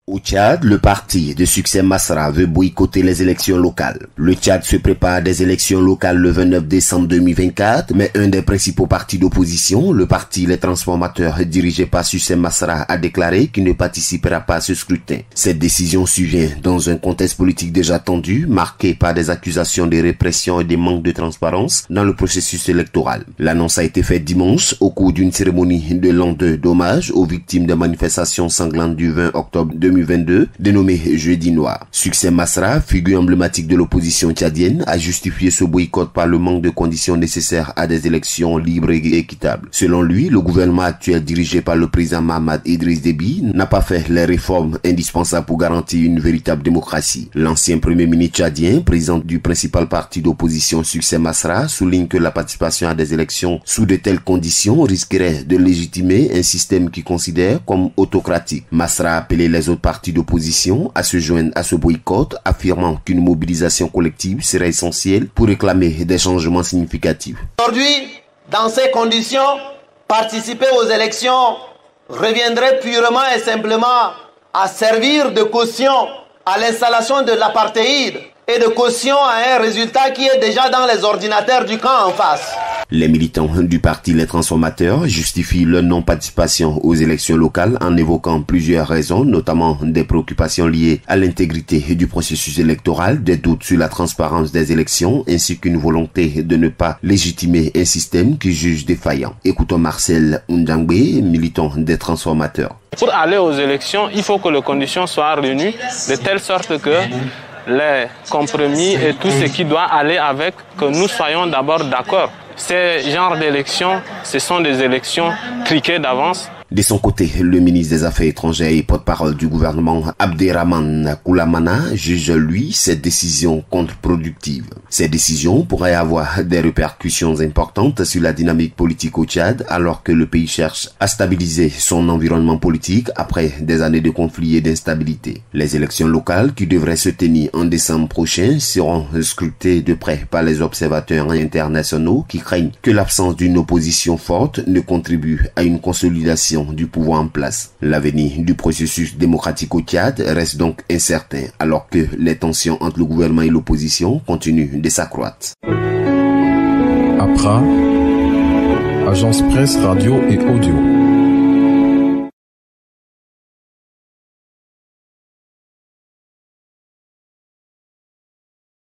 Au Tchad, le parti de Succès Masra veut boycotter les élections locales. Le Tchad se prépare à des élections locales le 29 décembre 2024, mais un des principaux partis d'opposition, le parti Les Transformateurs dirigé par Succès Masra, a déclaré qu'il ne participera pas à ce scrutin. Cette décision survient dans un contexte politique déjà tendu, marqué par des accusations de répression et des manques de transparence dans le processus électoral. L'annonce a été faite dimanche au cours d'une cérémonie de l'an 2 d'hommage aux victimes des manifestations sanglantes du 20 octobre 2022, dénommé Jeudi Noir. Succès Masra, figure emblématique de l'opposition tchadienne, a justifié ce boycott par le manque de conditions nécessaires à des élections libres et équitables. Selon lui, le gouvernement actuel dirigé par le président Mahamat Idriss Déby n'a pas fait les réformes indispensables pour garantir une véritable démocratie. L'ancien premier ministre tchadien, président du principal parti d'opposition Succès Masra, souligne que la participation à des élections sous de telles conditions risquerait de légitimer un système qu'il considère comme autocratique. Masra a appelé les autres partis d'opposition à se joindre à ce boycott, affirmant qu'une mobilisation collective serait essentielle pour réclamer des changements significatifs. Aujourd'hui, dans ces conditions, participer aux élections reviendrait purement et simplement à servir de caution à l'installation de l'apartheid et de caution à un résultat qui est déjà dans les ordinateurs du camp en face. Les militants du parti Les Transformateurs justifient leur non-participation aux élections locales en évoquant plusieurs raisons, notamment des préoccupations liées à l'intégrité du processus électoral, des doutes sur la transparence des élections, ainsi qu'une volonté de ne pas légitimer un système qu'ils jugent défaillant. Écoutons Marcel Ndangbe, militant des Transformateurs. Pour aller aux élections, il faut que les conditions soient réunies de telle sorte que les compromis et tout ce qui doit aller avec, que nous soyons d'abord d'accord. Ces genres d'élections, ce sont des élections truquées d'avance. De son côté, le ministre des Affaires étrangères et porte-parole du gouvernement, Abderrahmane Koulamana, juge lui cette décision contre-productive. Ces décisions pourraient avoir des répercussions importantes sur la dynamique politique au Tchad, alors que le pays cherche à stabiliser son environnement politique après des années de conflits et d'instabilité. Les élections locales qui devraient se tenir en décembre prochain seront scrutées de près par les observateurs internationaux qui craignent que l'absence d'une opposition forte ne contribue à une consolidation du pouvoir en place. L'avenir du processus démocratique au Tchad reste donc incertain, alors que les tensions entre le gouvernement et l'opposition continuent de s'accroître. Accra, agence presse, radio et audio.